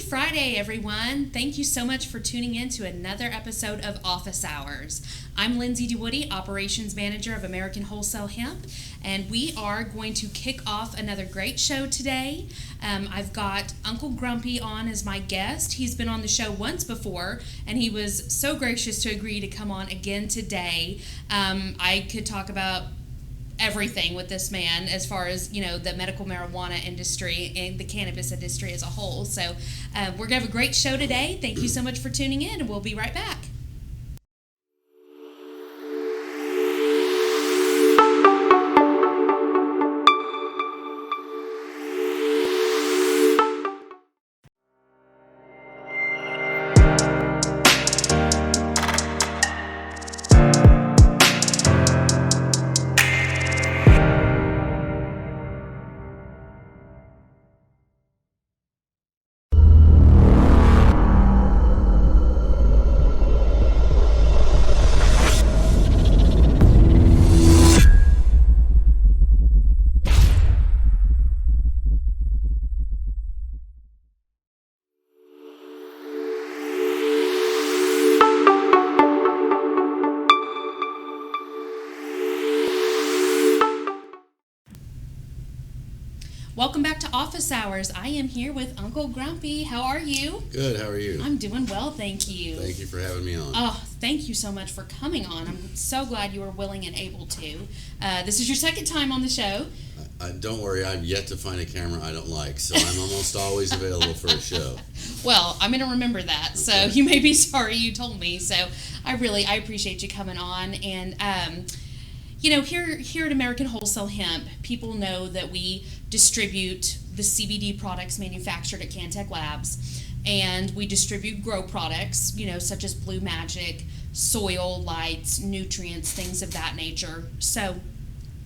Friday, everyone. Thank you so much for tuning in to another episode of Office Hours. I'm Lindsay DeWoody, Operations Manager of American Wholesale Hemp, and we are going to kick off another great show today. I've got Uncle Grumpy on as my guest. He's been on the show once before, and he was so gracious to agree to come on again today. I could talk about everything with this man as far as, the medical marijuana industry and the cannabis industry as a whole. So we're going to have a great show today. Thank you so much for tuning in, and we'll be right back. Welcome back to Office Hours. I am here with Uncle Grumpy. How are you? Good. How are you? I'm doing well, thank you. Thank you for having me on. Oh, thank you so much for coming on. I'm so glad you were willing and able to. This is your second time on the show. Don't worry, I've yet to find a camera I don't like, so I'm almost always available for a show. Well, I'm going to remember that, okay. So you may be sorry you told me. So I appreciate you coming on. And, here at American Wholesale Hemp, people know that we distribute the CBD products manufactured at Cantech Labs, and we distribute grow products, such as Blue Magic, soil, lights, nutrients, things of that nature. So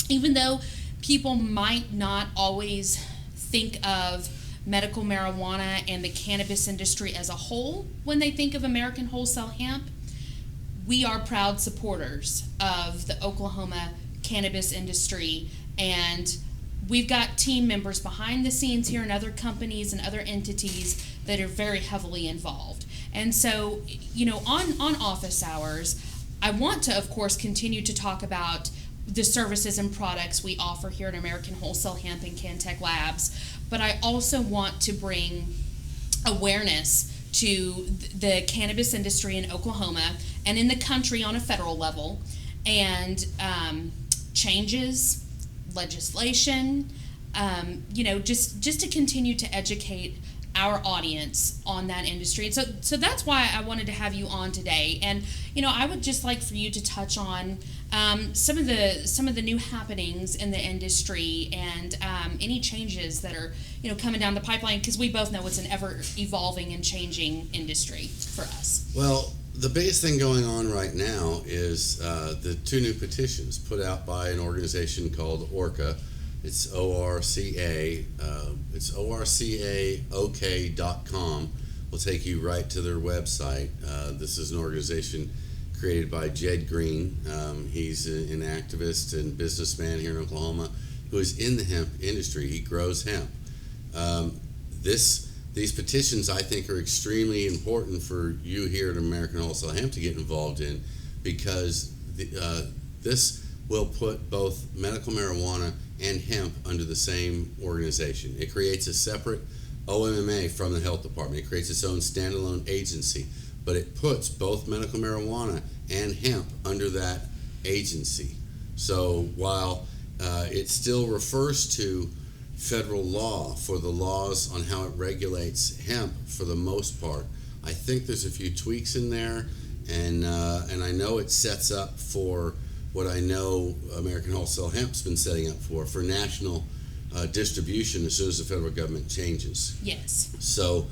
even though people might not always think of medical marijuana and the cannabis industry as a whole when they think of American Wholesale Hemp, we are proud supporters of the Oklahoma cannabis industry, and we've got team members behind the scenes here and other companies and other entities that are very heavily involved. And so, on Office Hours, I want to, of course, continue to talk about the services and products we offer here at American Wholesale Hemp and Cantech Labs, but I also want to bring awareness to the cannabis industry in Oklahoma and in the country on a federal level, and changes, legislation, just to continue to educate our audience on that industry. And so that's why I wanted to have you on today. And I would just like for you to touch on some of the new happenings in the industry and any changes that are coming down the pipeline, because we both know it's an ever evolving and changing industry for us. Well, the biggest thing going on right now is the two new petitions put out by an organization called ORCA. It's ORCA. It's ORCAOK.com. Will take you right to their website. This is an organization created by Jed Green. He's an activist and businessman here in Oklahoma who is in the hemp industry. He grows hemp. These petitions, I think, are extremely important for you here at American Wholesale Hemp to get involved in, because this will put both medical marijuana and hemp under the same organization. It creates a separate OMMA from the health department. It creates its own standalone agency, but it puts both medical marijuana and hemp under that agency. So while it still refers to federal law for the laws on how it regulates hemp for the most part, I think there's a few tweaks in there, and I know it sets up for what I know American Wholesale Hemp's been setting up for national distribution as soon as the federal government changes. Yes. So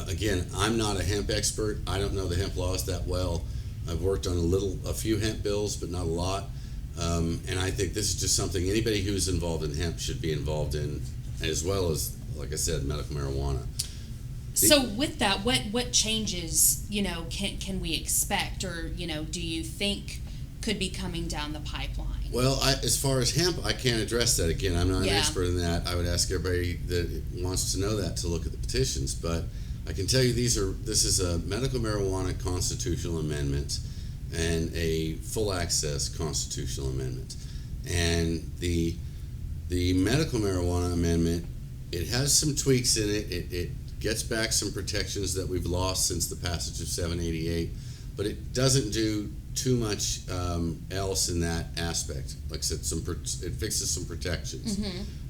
again, I'm not a hemp expert. I don't know the hemp laws that well. I've worked on a few hemp bills, but not a lot. And I think this is just something anybody who's involved in hemp should be involved in, as well as, like I said, medical marijuana. So with that, what changes, can we expect, or, do you think could be coming down the pipeline? Well, as far as hemp, I can't address that. Again, I'm not an expert in that. I would ask everybody that wants to know that to look at the petitions. But I can tell you this is a medical marijuana constitutional amendment and a full access constitutional amendment. And the medical marijuana amendment, it has some tweaks in it. It gets back some protections that we've lost since the passage of 788, but it doesn't do too much else in that aspect. Like I said, it fixes some protections.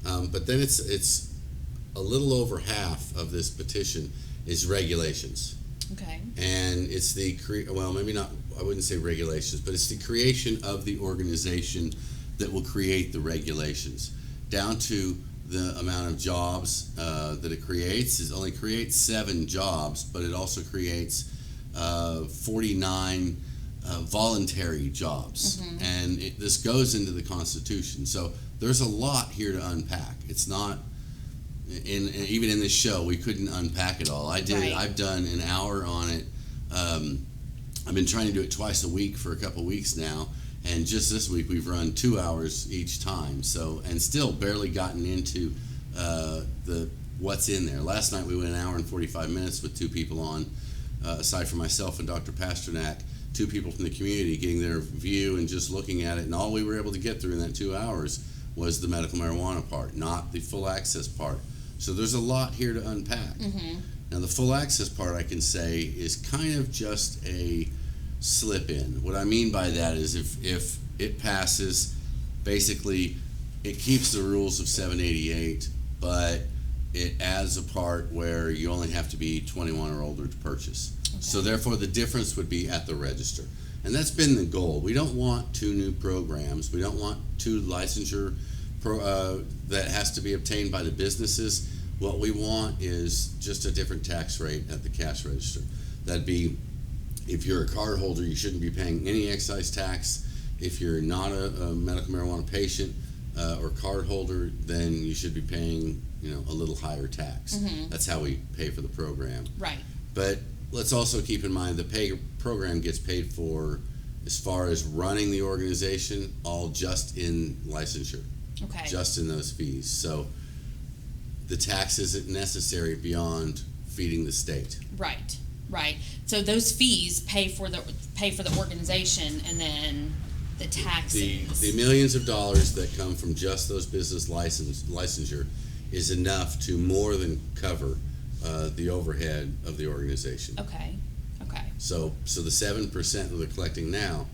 But then it's a little over half of this petition is regulations. Okay. And it's well, maybe not, I wouldn't say regulations, but it's the creation of the organization that will create the regulations, down to the amount of jobs that it creates. It only creates 7 jobs, but it also creates 49 voluntary jobs. And this goes into the Constitution. So there's a lot here to unpack. It's not, even in this show, we couldn't unpack it all. I've done an hour on it. I've been trying to do it twice a week for a couple weeks now, and just this week we've run 2 hours each time. So, and still barely gotten into what's in there. Last night we went an hour and 45 minutes with 2 people on, aside from myself and Dr. Pasternak, 2 people from the community getting their view and just looking at it, and all we were able to get through in that 2 hours was the medical marijuana part, not the full access part. So there's a lot here to unpack. Now the full access part, I can say, is kind of just a slip in. What I mean by that is if it passes, basically it keeps the rules of 788, but it adds a part where you only have to be 21 or older to purchase. Okay. So therefore the difference would be at the register. And that's been the goal. We don't want 2 new programs. We don't want 2 licensure that has to be obtained by the businesses. What we want is just a different tax rate at the cash register. That'd be, if you're a card holder, you shouldn't be paying any excise tax. If you're not a medical marijuana patient or card holder, then you should be paying, a little higher tax. That's how we pay for the program. Right. But let's also keep in mind the program gets paid for, as far as running the organization, all just in licensure. Okay. Just in those fees. So the tax isn't necessary beyond feeding the state. Right. So those fees pay for the organization, and then the taxes. The millions of dollars that come from just those business licensure is enough to more than cover the overhead of the organization. Okay. So the 7% that they're collecting now,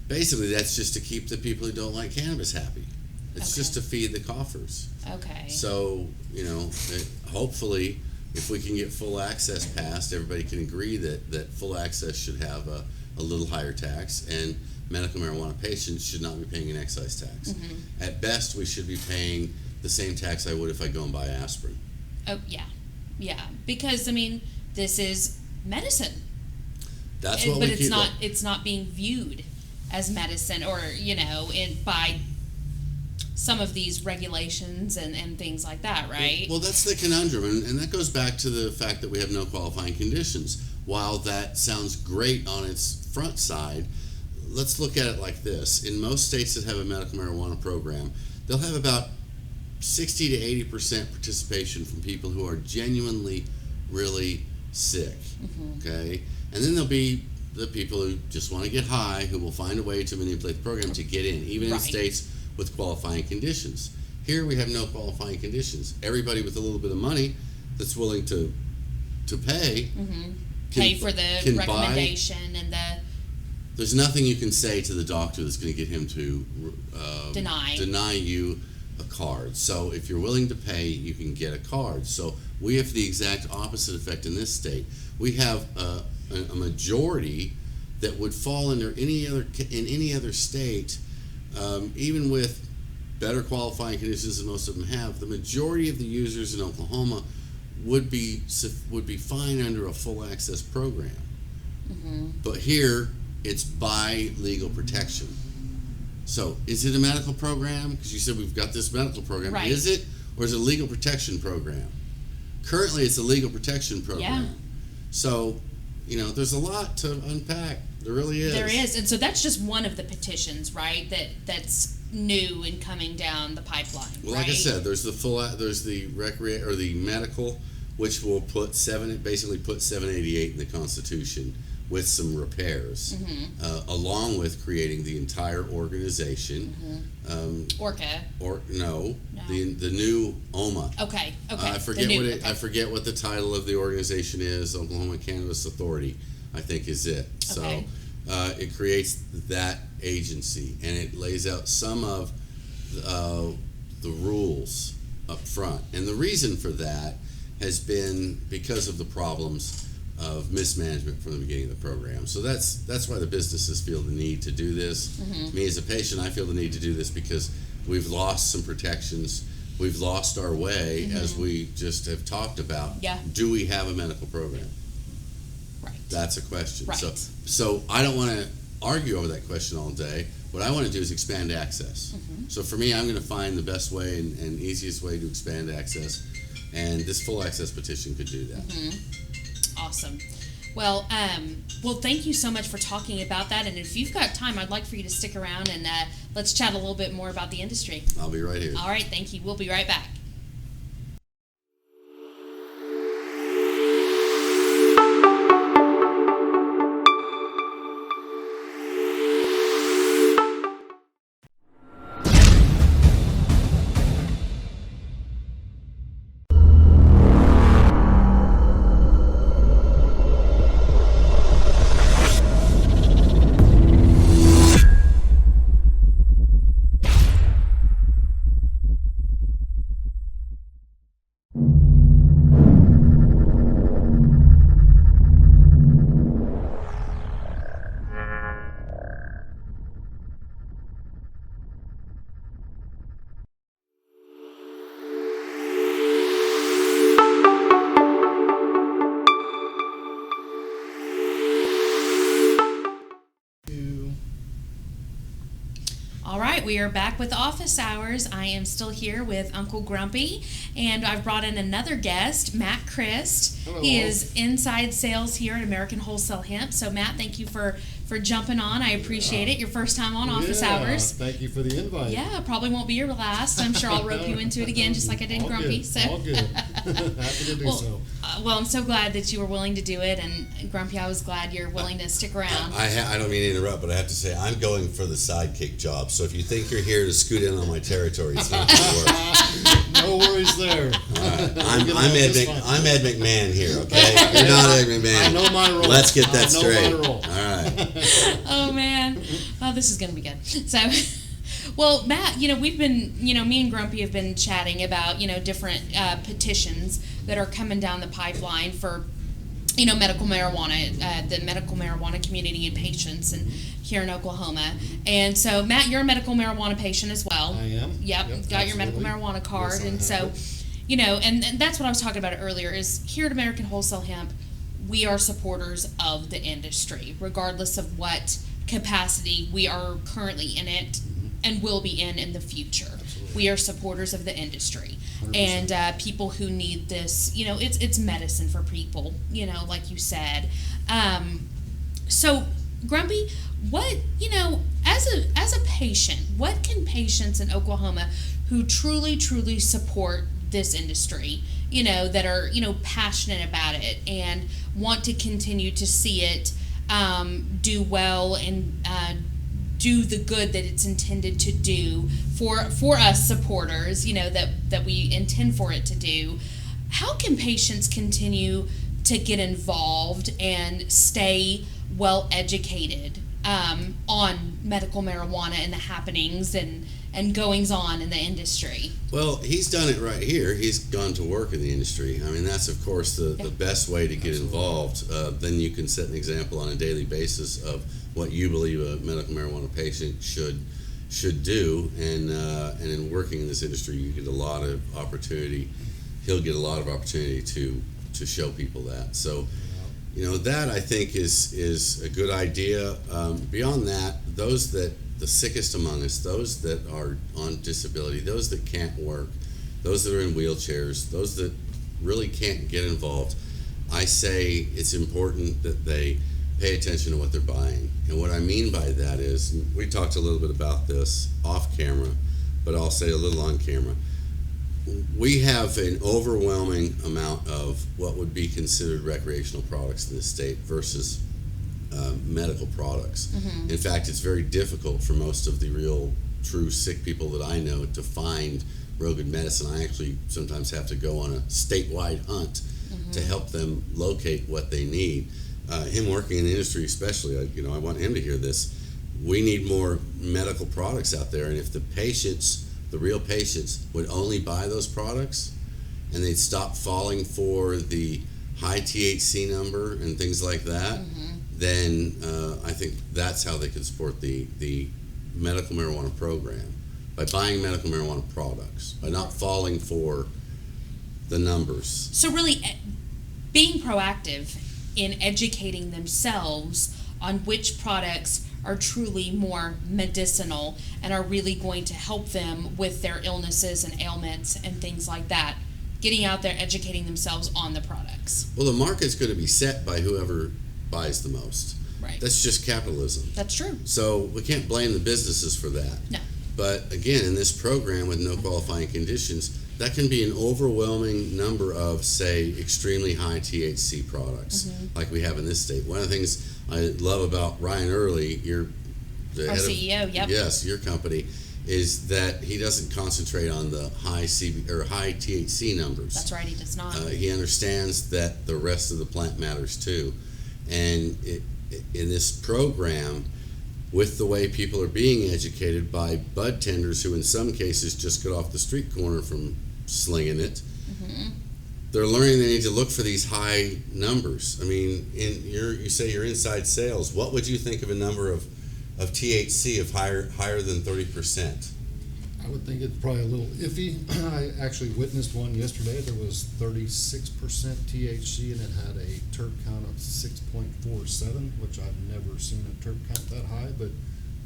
basically that's just to keep the people who don't like cannabis happy. It's just to feed the coffers. Okay. So, hopefully, if we can get full access passed, everybody can agree that full access should have a little higher tax, and medical marijuana patients should not be paying an excise tax. At best, we should be paying the same tax I would if I go and buy aspirin. Oh, yeah. Because, this is medicine. That's what but we keep. But it's not being viewed as medicine, or, by some of these regulations and things like that, right? Well, that's the conundrum, and that goes back to the fact that we have no qualifying conditions. While that sounds great on its front side, let's look at it like this. In most states that have a medical marijuana program, they'll have about 60 to 80% participation from people who are genuinely really sick, okay? And then there'll be the people who just want to get high, who will find a way to manipulate the program to get in, even in states with qualifying conditions. Here we have no qualifying conditions. Everybody with a little bit of money that's willing to pay pay for the recommendation and the. There's nothing you can say to the doctor that's going to get him to deny you a card. So if you're willing to pay, you can get a card. So we have the exact opposite effect in this state. We have a majority that would fall under any other state. Even with better qualifying conditions than most of them have, the majority of the users in Oklahoma would be fine under a full access program. But here, it's by legal protection. So, is it a medical program? Because you said we've got this medical program. Right. Is it, or is it a legal protection program? Currently, it's a legal protection program. Yeah. So, there's a lot to unpack. There really is. There is, and so that's just one of the petitions, right? That's new and coming down the pipeline. Well, like I said, there's the medical, which will basically put 788 in the Constitution with some repairs, along with creating the entire organization. Orca. No, the new OMA. Okay. I forget what the title of the organization is. Oklahoma Cannabis Authority, I think, is it. Okay. So it creates that agency, and it lays out some of the rules up front. And the reason for that has been because of the problems of mismanagement from the beginning of the program. So that's why the businesses feel the need to do this. Me as a patient, I feel the need to do this because we've lost some protections. We've lost our way, as we just have talked about. Yeah. Do we have a medical program? Right. That's a question. Right. So I don't want to argue over that question all day. What I want to do is expand access. So for me, I'm going to find the best way and easiest way to expand access, and this full access petition could do that. Awesome. Well, thank you so much for talking about that. And if you've got time, I'd like for you to stick around and let's chat a little bit more about the industry. I'll be right here. All right. Thank you. We'll be right back. All right, we are back with Office Hours. I am still here with Uncle Grumpy, and I've brought in another guest, Matt Christ. Hello. He is inside sales here at American Wholesale Hemp. So, Matt, thank you for jumping on. I appreciate it. Your first time on Office Hours. Thank you for the invite. Yeah, probably won't be your last. I'm sure I'll rope you into it again, just like I did All Grumpy. Good. So All good. Happy to do so. Well, I'm so glad that you were willing to do it, and Grumpy, I was glad you're willing to stick around. I don't mean to interrupt, but I have to say I'm going for the sidekick job. So if you think you're here to scoot in on my territory, it's not going to work. No worries there. All right. I'm Ed McMahon here, okay? You're not Ed McMahon. I know my role. Let's get that I know straight. my role. All right. Oh man, oh, this is gonna be good. So, well, Matt, we've been, me and Grumpy have been chatting about, different petitions that are coming down the pipeline for, medical marijuana, the medical marijuana community and patients, and here in Oklahoma. And so, Matt, you're a medical marijuana patient as well. I am. Yep, got your medical marijuana card, Yes, I and have so, it. and that's what I was talking about earlier. Is here at American Wholesale Hemp, we are supporters of the industry, regardless of what capacity we are currently in it and will be in the future. Absolutely. We are supporters of the industry 100%. and people who need this. It's medicine for people. Like you said. So, Grumpy, what as a patient, what can patients in Oklahoma who truly support this industry, that are passionate about it and want to continue to see it do well and do the good that it's intended to do for us supporters, that we intend for it to do. How can patients continue to get involved and stay well educated on medical marijuana and the happenings and goings on in the industry? Well, he's done it right here. He's gone to work in the industry. I mean, that's, of course, the best way to get involved. Then you can set an example on a daily basis of what you believe a medical marijuana patient should do. And in working in this industry, you get a lot of opportunity. He'll get a lot of opportunity to show people that. So, that I think is a good idea. Beyond that, the sickest among us, those that are on disability, those that can't work, those that are in wheelchairs, those that really can't get involved, I say it's important that they pay attention to what they're buying. And what I mean by that is, we talked a little bit about this off camera, but I'll say a little on camera. we have an overwhelming amount of what would be considered recreational products in this state versus medical products. Mm-hmm. In fact, it's very difficult for most of the real true sick people that I know to find real good medicine. I actually sometimes have to go on a statewide hunt to help them locate what they need. Him working in the industry especially, I want him to hear this. We need more medical products out there, and if the patients, the real patients, would only buy those products and they'd stop falling for the high THC number and things like that, then I think that's how they could support the medical marijuana program, by buying medical marijuana products, by not falling for the numbers. So really, being proactive in educating themselves on which products are truly more medicinal and are really going to help them with their illnesses and ailments and things like that. Getting out there, educating themselves on the products. Well, the market's going to be set by whoever buys the most. Right. That's just capitalism. That's true. So we can't blame the businesses for that. No. But again, in this program with no qualifying conditions, that can be an overwhelming number of, say, extremely high THC products, like we have in this state. One of the things I love about Ryan Early, the Our head CEO, of, yep. yes, your company, is that he doesn't concentrate on the high high THC numbers. That's right, he does not. He understands that the rest of the plant matters too, and in this program, with the way people are being educated by bud tenders who in some cases just get off the street corner from slinging it, they're learning they need to look for these high numbers. I mean, you say you're inside sales. What would you think of a number of THC of higher than 30%? I would think it's probably a little iffy. I actually witnessed one yesterday. There was 36% THC and it had a terp count of 6.47, which I've never seen a terp count that high. But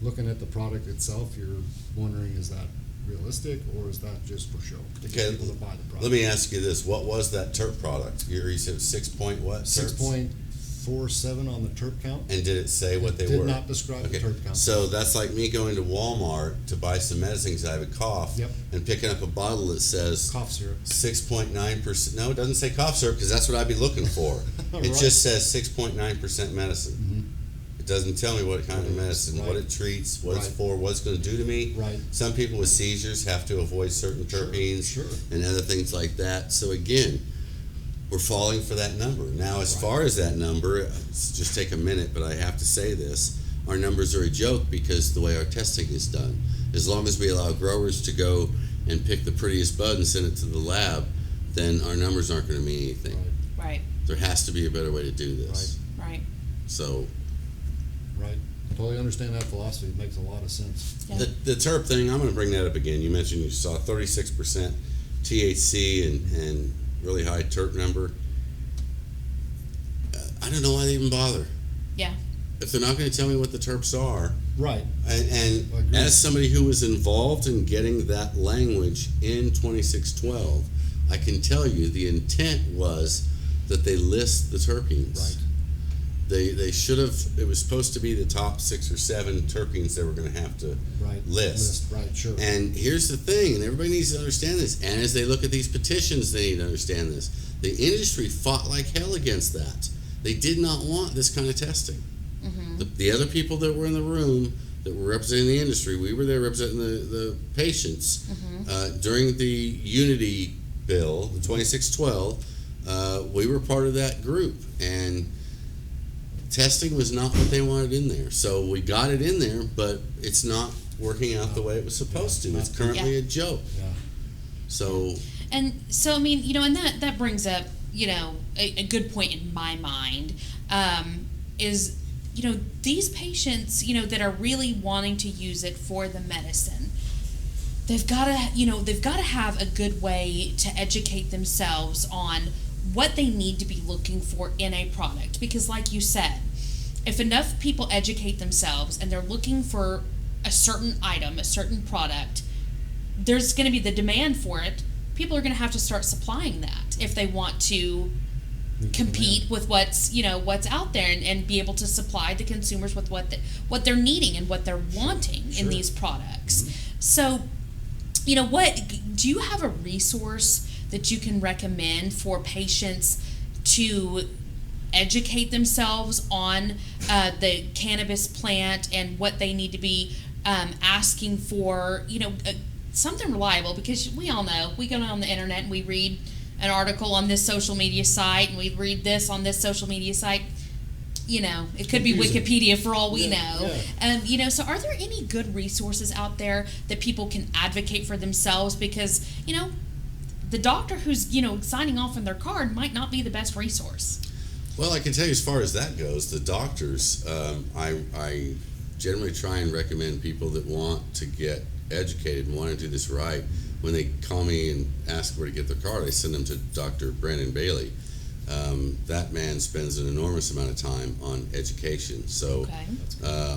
looking at the product itself, you're wondering, is that realistic or is that just for show to get people to buy the product? Let me ask you this: what was that terp product? You said 6 point what? 6.47 on the terp count. And did it say what they were? Did not describe the terp count. So that's like me going to Walmart to buy some medicine because I have a cough, Yep. and picking up a bottle that says Cough syrup. 6.9%. No, it doesn't say cough syrup because that's what I'd be looking for. It Right. just says 6.9% medicine. It doesn't tell me what kind of medicine, what Right. it treats, what it's Right. for, what it's going to do to me. Right. Some people with seizures have to avoid certain terpenes Sure. and other things like that. So again, we're falling for that number. Now, as Right. far as that number, just take a minute, but I have to say this. Our numbers are a joke because the way our testing is done. As long as we allow growers to go and pick the prettiest bud and send it to the lab, then our numbers aren't going to mean anything. Right. Right, There has to be a better way to do this. right. So Right. Totally understand that philosophy. It makes a lot of sense. Yeah. the terp thing, I'm going to bring that up again. You mentioned you saw 36% THC and really high terp number. I don't know why they even bother. Yeah. If they're not going to tell me what the terps are, Right. and Agreed. as somebody who was involved in getting that language in 2612, I can tell you the intent was that they list the terpenes. Right. They should have. It was supposed to be the top 6 or 7 terpenes they were going to have to Right. list. Right. Sure. And here's the thing, and everybody needs to understand this. And as they look at these petitions, they need to understand this. The industry fought like hell against that. They did not want this kind of testing. The other people that were in the room that were representing the industry, we were there representing the patients during the Unity bill, the 2612. We were part of that group, and testing was not what they wanted in there. So we got it in there, but it's not working out the way it was supposed to. It's currently a joke. Yeah. So And so, I mean, and that brings up, a good point in my mind, is, these patients, that are really wanting to use it for the medicine, they've got to have a good way to educate themselves on what they need to be looking for in a product. Because like you said, if enough people educate themselves and they're looking for a certain item, a certain product, there's going to be the demand for it. People are going to have to start supplying that if they want to compete with what's out there and be able to supply the consumers with what they're needing and what they're wanting in these products. So what do you have a resource that you can recommend for patients to educate themselves on the cannabis plant and what they need to be asking for, something reliable, because we all know we go on the internet and we read an article on this social media site and we read this on this social media site. It could be Wikipedia for all we know. Yeah. So are there any good resources out there that people can advocate for themselves? Because, the doctor who's, signing off on their card might not be the best resource. Well, I can tell you as far as that goes, the doctors, I generally try and recommend people that want to get educated and want to do this right. When they call me and ask where to get their card, I send them to Dr. Brandon Bailey. That man spends an enormous amount of time on education. So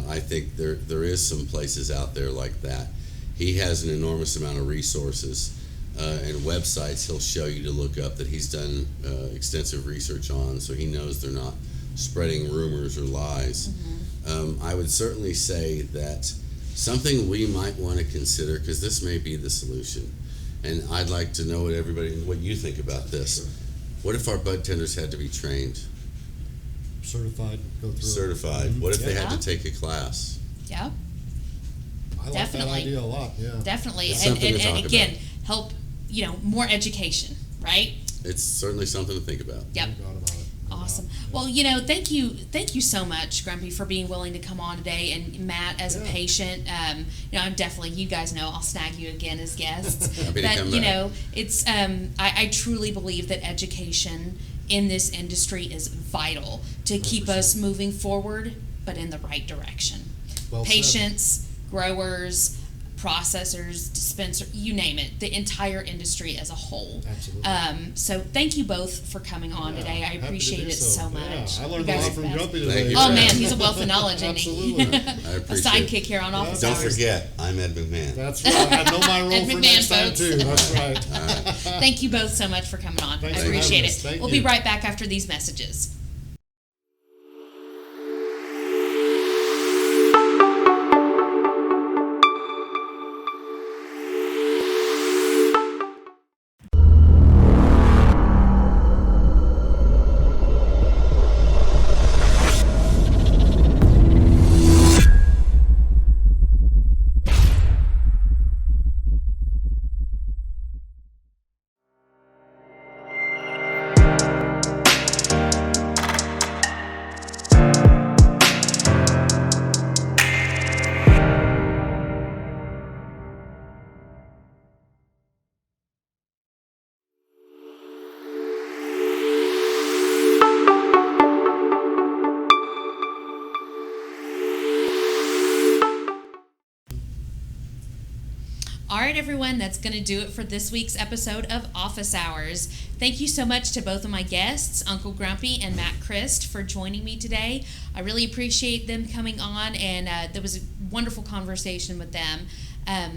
I think there is some places out there like that. He has an enormous amount of resources and websites he'll show you to look up that he's done extensive research on, so he knows they're not spreading rumors or lies. I would certainly say that something we might want to consider, because this may be the solution, and I'd like to know what you think about this. What if our bud tenders had to be trained? Certified, go through. Certified. What if they had to take a class? Yeah. I like that idea a lot. Yeah. Definitely, It's and talk again, about. help. More education, right? It's certainly something to think about. Yep. No doubt about it. Awesome. Well, thank you so much, Grumpy, for being willing to come on today, and Matt as a patient. I'm definitely, you guys know, I'll snag you again as guests. Happy to come back. It's I truly believe that education in this industry is vital to keep us moving forward, but in the right direction. Well said. Patients, growers, processors, dispensers, you name it, the entire industry as a whole. Absolutely. So thank you both for coming on today. I appreciate it so much. Yeah, I learned a lot from Grumpy today. Oh man, he's a wealth of knowledge, isn't he? Absolutely. I A appreciate sidekick here on Office Don't Hours. forget, I'm Ed McMahon. That's right. I know my role Ed for McMahon, next time folks. too. That's right. Thank you both so much for coming on. Thanks I for appreciate having it. us. Thank We'll you. be right back after these messages. All right, everyone, that's going to do it for this week's episode of Office Hours. Thank you so much to both of my guests, Uncle Grumpy and Matt Christ, for joining me today. I really appreciate them coming on, and there was a wonderful conversation with them.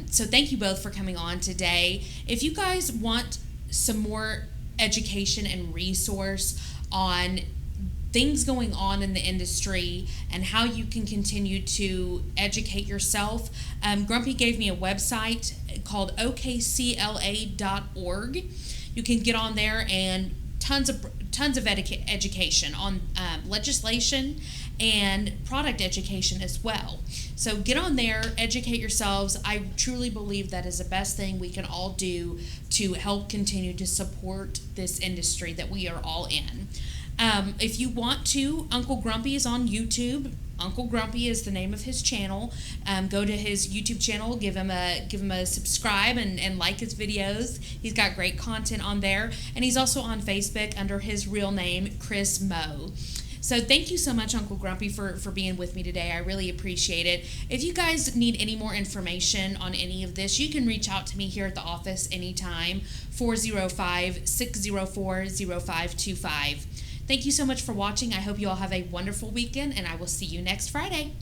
So thank you both for coming on today. If you guys want some more education and resource on things going on in the industry and how you can continue to educate yourself, Grumpy gave me a website called okcla.org. You can get on there, and tons of education on legislation and product education as well. So get on there, educate yourselves. I truly believe that is the best thing we can all do to help continue to support this industry that we are all in. If you want to, Uncle Grumpy is on YouTube. Uncle Grumpy is the name of his channel. Go to his YouTube channel, give him a subscribe and like his videos. He's got great content on there, and he's also on Facebook under his real name, Chris Moe. So thank you so much, Uncle Grumpy, for being with me today. I really appreciate it. If you guys need any more information on any of this, you can reach out to me here at the office anytime, 405-604-0525. Thank you so much for watching. I hope you all have a wonderful weekend, and I will see you next Friday.